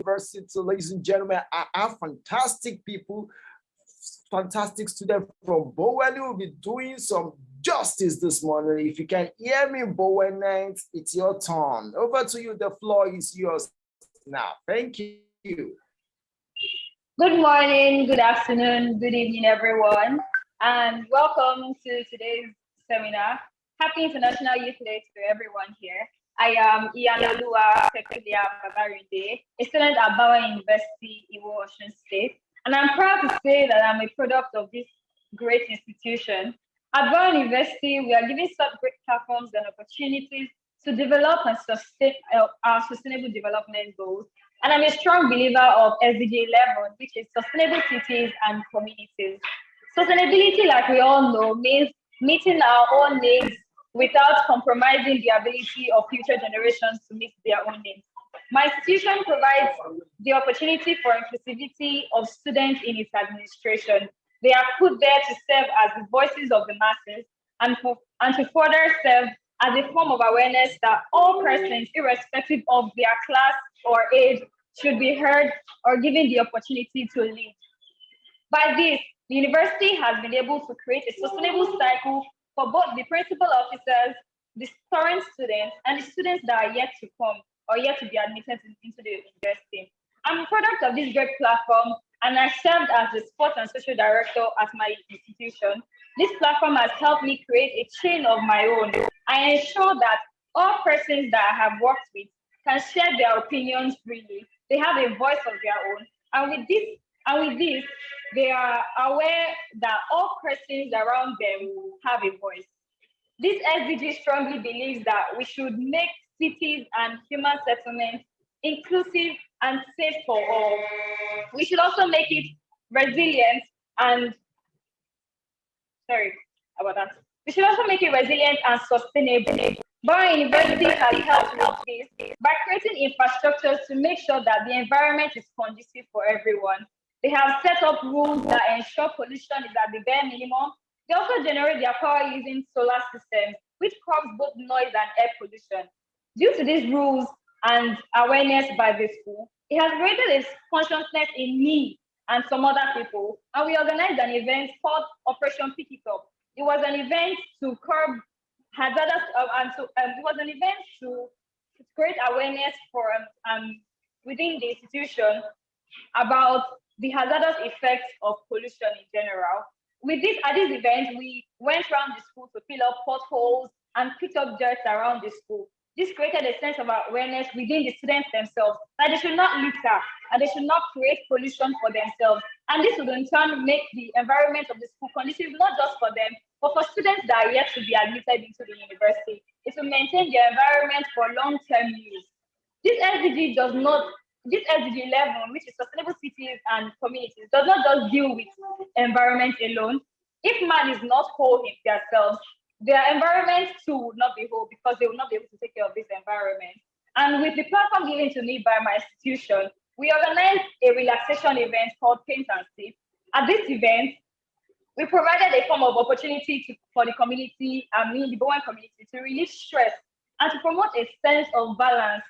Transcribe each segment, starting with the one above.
University, ladies and gentlemen. I have fantastic people, fantastic students from Bowen who will be doing some justice this morning. If you can hear me, Bowen, it's your turn. Over to you. The floor is yours now. Thank you. Good morning, good afternoon, good evening, everyone, and welcome to today's seminar. Happy International Youth Day to everyone here. I am Iyanuoluwa Babarinde, a student at Bowen University, Osun State, and I'm proud to say that I'm a product of this great institution. At Bowen University, we are giving such great platforms and opportunities to develop and sustain our sustainable development goals. And I'm a strong believer of SDG 11, which is sustainable cities and communities. Sustainability, like we all know, means meeting our own needs without compromising the ability of future generations to meet their own needs. My institution provides the opportunity for inclusivity of students in its administration. They are put there to serve as the voices of the masses and to further serve as a form of awareness that all persons, irrespective of their class or age, should be heard or given the opportunity to lead. By this, the university has been able to create a sustainable cycle for both the principal officers, the current students, and the students that are yet to come or yet to be admitted into the university. I'm a product of this great platform, and I served as the sports and social director at my institution. This platform has helped me create a chain of my own. I ensure that all persons that I have worked with can share their opinions freely. They have a voice of their own. And with this, they are aware that all persons around them have a voice. This SDG strongly believes that we should make cities and human settlements inclusive and safe for all. We should also make it resilient and We should also make it resilient and sustainable. Bowen University has helped with this by creating infrastructures to make sure that the environment is conducive for everyone. They have set up rules that ensure pollution is at the bare minimum. They also generate their power using solar systems, which curbs both noise and air pollution. Due to these rules and awareness by the school, it has created a consciousness in me and some other people, and we organized an event called Operation Pick It Up. It was an event to curb hazardous, it was an event to create awareness for within the institution about the hazardous effects of pollution in general. At this event, we went around the school to fill up potholes and pick up dirt around the school. This created a sense of awareness within the students themselves that they should not litter and they should not create pollution for themselves. And this would in turn make the environment of the school conducive not just for them, but for students that are yet to be admitted into the university. It will maintain the environment for long-term use. This SDG 11, which is sustainable cities and communities, does not just deal with environment alone. If man is not whole in themselves, their environment too would not be whole because they will not be able to take care of this environment. And with the platform given to me by my institution, we organized a relaxation event called Paint and Sip. At this event, we provided a form of opportunity for the community, the Bowen community, to relieve stress and to promote a sense of balance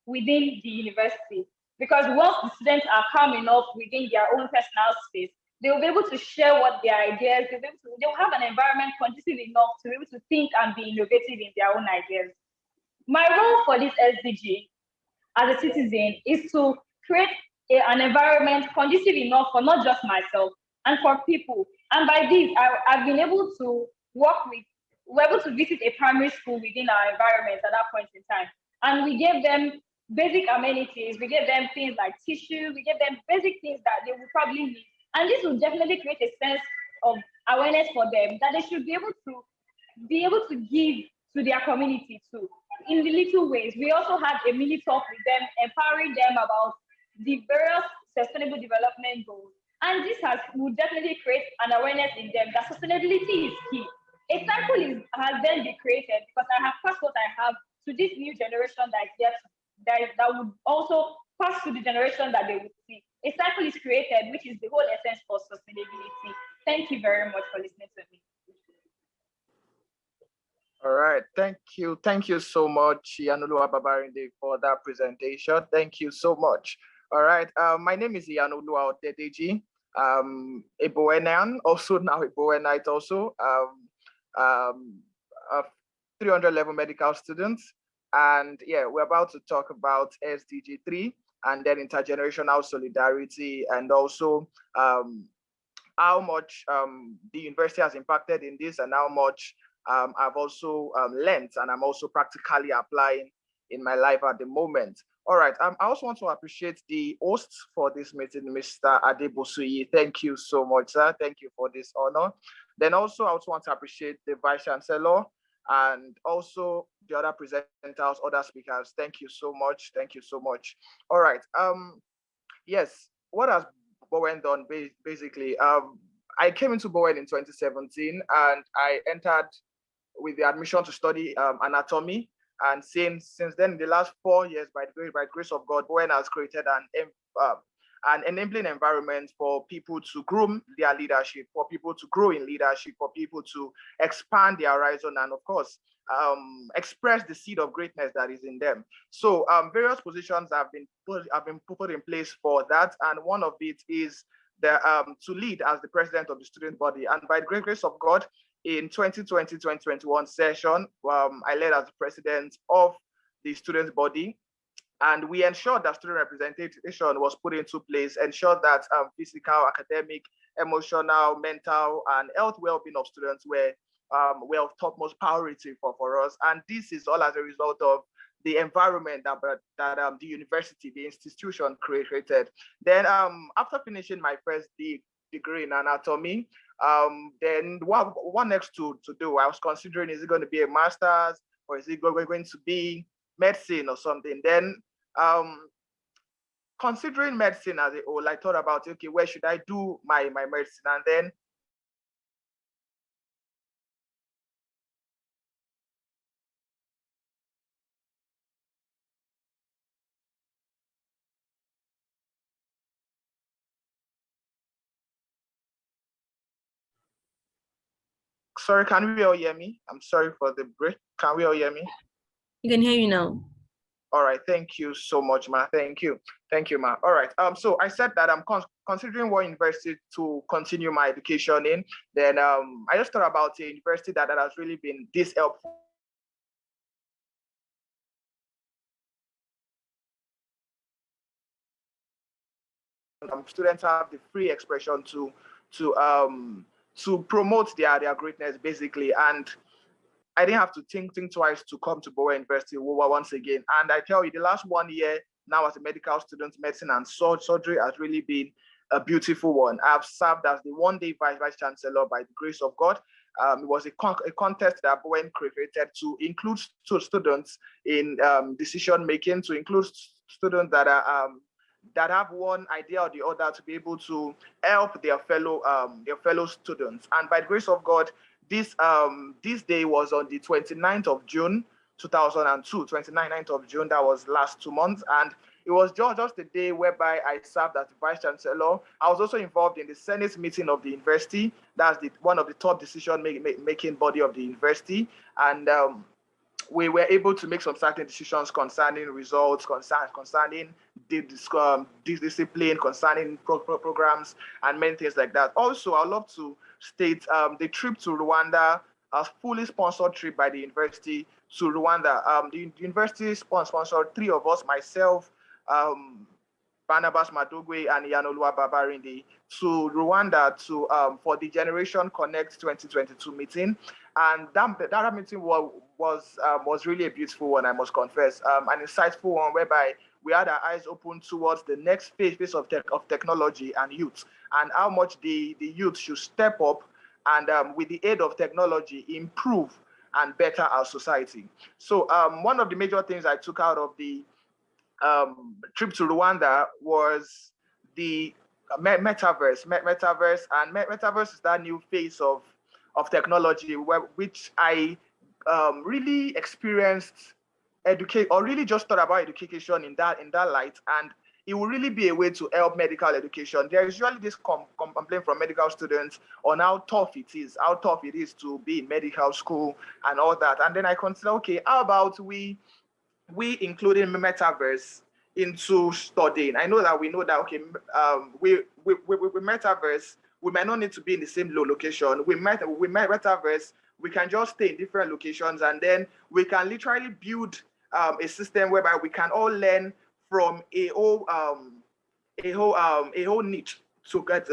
within the university. Because once the students are calm enough within their own personal space, they will be able to share what their ideas, they'll have an environment conducive enough to be able to think and be innovative in their own ideas. My role for this SDG as a citizen is to create an environment conducive enough for not just myself and for people. And by this, I've been able to we're able to visit a primary school within our environment at that point in time. And we gave them basic amenities. We gave them things like tissue. We gave them basic things that they would probably need. And this will definitely create a sense of awareness for them that they should be able to give to their community too, in the little ways. We also had a mini talk with them, empowering them about the various sustainable development goals. And this will definitely create an awareness in them that sustainability is key. A cycle has then been created because I have passed what I have to this new generation that would also pass to the generation that they would see. A cycle is created, which is the whole essence for sustainability. Thank you very much for listening to me. All right, thank you. Thank you so much, Iyanu Babarinde, for that presentation. Thank you so much. All right. My name is Iyanuoluwa Odedeji. A Bowenian, also now a Bowenite also. A 300 level medical student. And yeah, we're about to talk about SDG 3 and then intergenerational solidarity, and also how much the university has impacted in this, and how much I've also learned and I'm also practically applying in my life at the moment. All right, I also want to appreciate the hosts for this meeting, Mr. Adebosuyi. Thank you so much, sir. Thank you for this honor. Then also I also want to appreciate the Vice Chancellor and also the other presenters, other speakers. Thank you so much. Thank you so much. All right. Yes, what has Bowen done basically? I came into Bowen in 2017 and I entered with the admission to study anatomy. And since then, in the last 4 years, by the grace of God, Bowen has created an enabling environment for people to groom their leadership, for people to grow in leadership, for people to expand their horizon, and of course, express the seed of greatness that is in them. So various positions have been put in place for that, and one of it is to lead as the president of the student body. And by the great grace of God, in 2020-2021 session, I led as the president of the student body, and we ensured that student representation was put into place, ensured that physical, academic, emotional, mental, and health well-being of students were of topmost priority for us. And this is all as a result of the environment that the university, the institution created. Then after finishing my first degree in anatomy, then what next to do? I was considering, is it going to be a master's or is it going to be medicine or something? Then considering medicine as a whole, I thought about, okay, where should I do my medicine? And then sorry, can we all hear me? I'm sorry for the break. Can we all hear me? You can hear you now. All right, thank you so much, Ma. Thank you, Ma. All right, so I said that I'm considering what university to continue my education in. Then I just thought about a university that has really been this helpful. Students have the free expression to promote their greatness, basically. And I didn't have to think twice to come to Bowen University once again. And I tell you, the last 1 year now as a medical student, medicine and surgery has really been a beautiful one. I've served as the one-day Vice Chancellor by the grace of God. It was a contest that Bowen created to include students in decision making, to include students that are that have one idea or the other to be able to help their fellow students. And by the grace of God, this day was on the 29th of June 2002, 29th of June. That was last 2 months, and it was just a day whereby I served as the Vice Chancellor. I was also involved in the Senate meeting of the university. That's one of the top decision making body of the university, and we were able to make some certain decisions concerning results, concerning discipline, concerning programs, and many things like that. Also, I'd love to state the trip to Rwanda, a fully sponsored trip by the university to Rwanda. The university sponsored 3 of us, myself, Barnabas Madugwe, and Iyanu Babarinde, to Rwanda for the Generation Connect 2022 meeting. And that meeting was really a beautiful one, I must confess, an insightful one whereby we had our eyes open towards the next phase of technology and youth, and how much the youth should step up and with the aid of technology improve and better our society. So one of the major things I took out of the trip to Rwanda was the metaverse. Metaverse is that new phase of technology which I really experienced really just thought about education in that light, and it will really be a way to help medical education. There is usually this complaint from medical students on how tough it is to be in medical school and all that. And then I consider, okay, how about we including metaverse into studying. I know that we know that, okay, we metaverse, we might not need to be in the same location. We might metaverse, we can just stay in different locations, and then we can literally build a system whereby we can all learn from a whole niche to get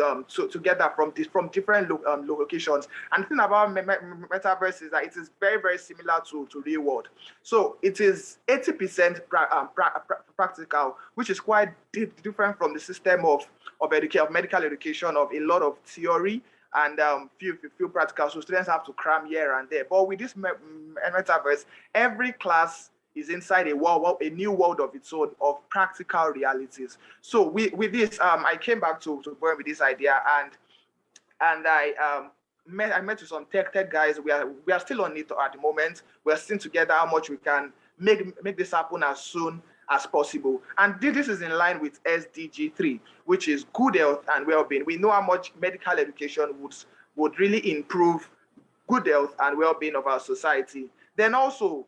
together from different locations. And the thing about metaverse is that it is very, very similar to real world. So it is 80% practical, which is quite different from the system of medical education, of a lot of theory and few practical. So students have to cram here and there. But with this metaverse, every class is inside a new world of its own, of practical realities. So with this, I came back to Bowen with this idea, and I met with some tech guys. We are still on it at the moment. We are seeing together how much we can make this happen as soon as possible. And this is in line with SDG 3, which is good health and well-being. We know how much medical education would really improve good health and well-being of our society. Then also,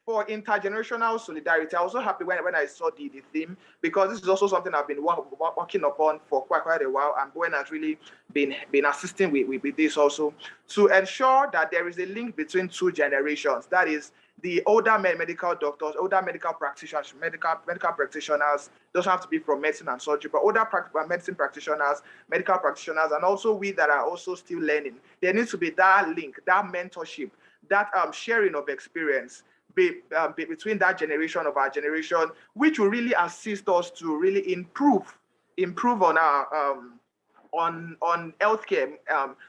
for intergenerational solidarity, I was so happy when I saw the theme, because this is also something I've been working upon for quite a while, and Bowen has really been assisting with this also, to ensure that there is a link between two generations. That is, the older medical doctors, older medical practitioners, medical practitioners, doesn't have to be from medicine and surgery, but older medicine practitioners, medical practitioners, and also we that are also still learning. There needs to be that link, that mentorship, that sharing of experience between that generation of our generation, which will really assist us to really improve on our on healthcare.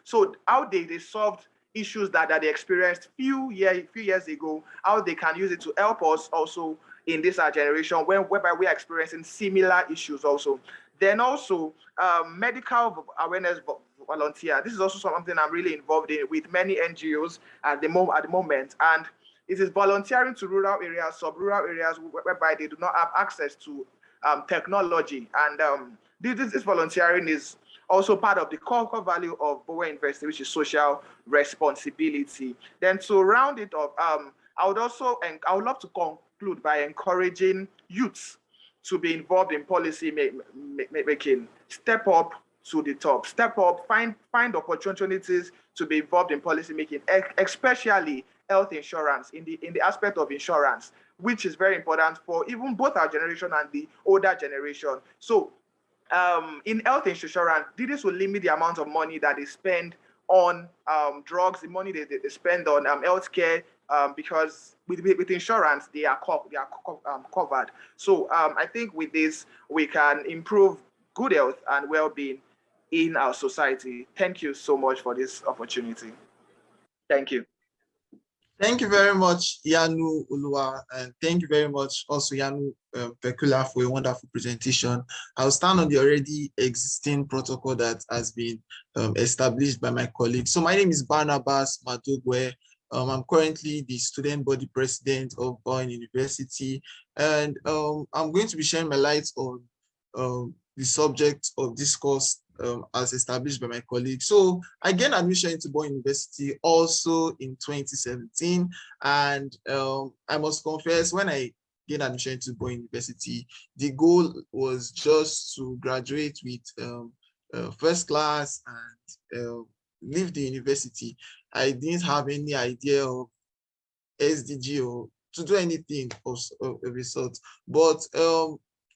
So how they solved issues that they experienced few years ago, how they can use it to help us also in this generation whereby we are experiencing similar issues also. Then also medical awareness volunteer. This is also something I'm really involved in with many NGOs at the moment, and it is volunteering to rural areas, sub-rural areas whereby they do not have access to technology. And this volunteering is also part of the core value of Bowen University, which is social responsibility. Then to round it up, I would love to conclude by encouraging youths to be involved in policy making. Step up to the top. Step up, find opportunities to be involved in policy making, especially health insurance, in the aspect of insurance, which is very important for even both our generation and the older generation. So in health insurance, this will limit the amount of money that they spend on drugs, the money they spend on healthcare, because with insurance, they are covered. So I think with this, we can improve good health and well-being in our society. Thank you so much for this opportunity. Thank you. Thank you very much, Iyanuoluwa, and thank you very much also Iyanu Pekula for a wonderful presentation. I'll stand on the already existing protocol that has been established by my colleagues. So my name is Barnabas Madugwe. I'm currently the student body president of Bowen University, and I'm going to be sharing my light on the subject of this course as established by my colleagues. So I gained admission into Bowen University also in 2017. And I must confess, when I gained admission into Bowen University, the goal was just to graduate with first class and leave the university. I didn't have any idea of SDG or to do anything of a sort. But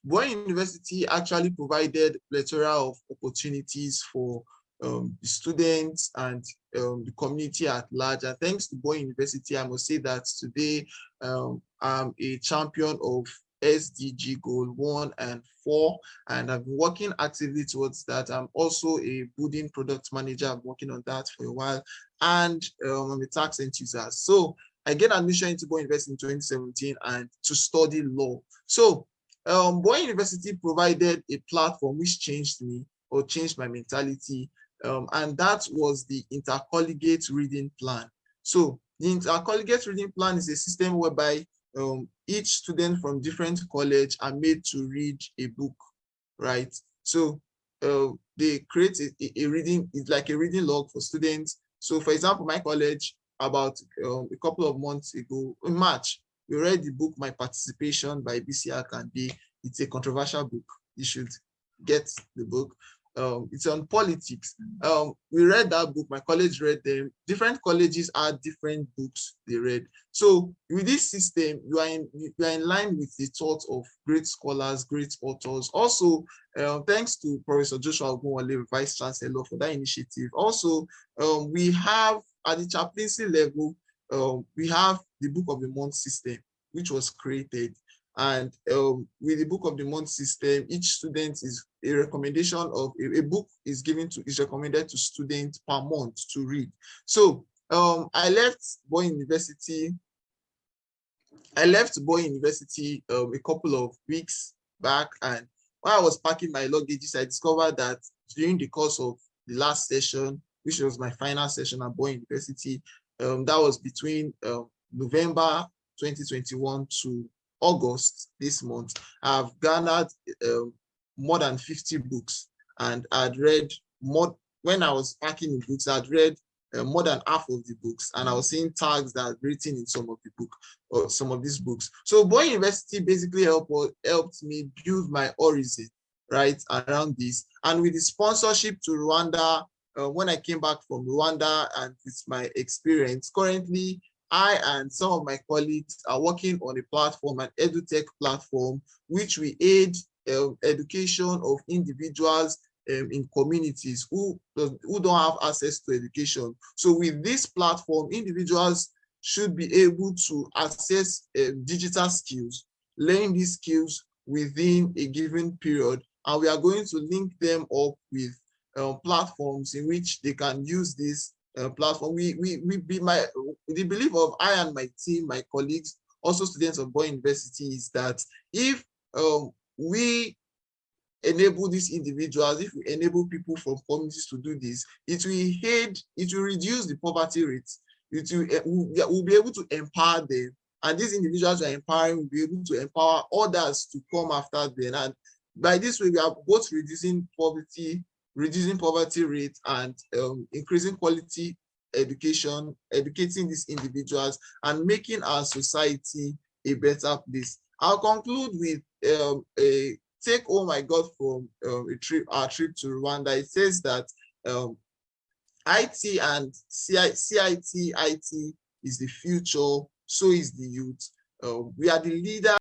Bowen University actually provided a plethora of opportunities for the students and the community at large. And thanks to Bowen University, I must say that today I'm a champion of SDG Goal 1 and 4, and I've been working actively towards that. I'm also a building product manager. I'm working on that for a while, and I'm a tax enthusiast. So I get admission into Bowen University in 2017 and to study law. So Bowen University provided a platform which changed me, or changed my mentality, and that was the intercollegiate reading plan. So the intercollegiate reading plan is a system whereby each student from different college are made to read a book, right? So they create a reading, it's like a reading log for students. So for example, my college, about a couple of months ago, in March, We read the book My Participation by B.C. Akande. It's a controversial book. You should get the book. It's on politics. We read that book. My college read them. Different colleges had different books they read. So with this system, you are in line with the thought of great scholars, great authors. Also, thanks to Professor Joshua Ogunwale, Vice Chancellor, for that initiative. Also, we have at the chaplaincy level, we have the Book of the Month system, which was created. And with the Book of the Month system, each student is a recommendation of a book is recommended to students per month to read. So I left Bowen University. A couple of weeks back, and while I was packing my luggages, I discovered that during the course of the last session, which was my final session at Bowen University, that was between November 2021 to August this month, I've garnered more than 50 books, and I'd read more. When I was packing the books, I'd read more than half of the books, and I was seeing tags that are written in some of the book or some of these books. So Bowen University basically helped me build my horizon right around this. And with the sponsorship to Rwanda, when I came back from Rwanda, and with my experience, currently I and some of my colleagues are working on a platform, an edutech platform, which we aid education of individuals in communities who don't have access to education. So with this platform, individuals should be able to access digital skills, learn these skills within a given period, and we are going to link them up with platforms in which they can use this platform. The belief of I and my team, my colleagues, also students of Bowen University, is that if we enable these individuals, if we enable people from communities to do this, it will reduce the poverty rates. We'll be able to empower them, and these individuals we are empowering will be able to empower others to come after them. And by this way, we are both reducing poverty rate, and increasing quality education, educating these individuals, and making our society a better place. I'll conclude with a take home I got from our trip to Rwanda. It says that IT and CIT is the future, so is the youth. We are the leaders.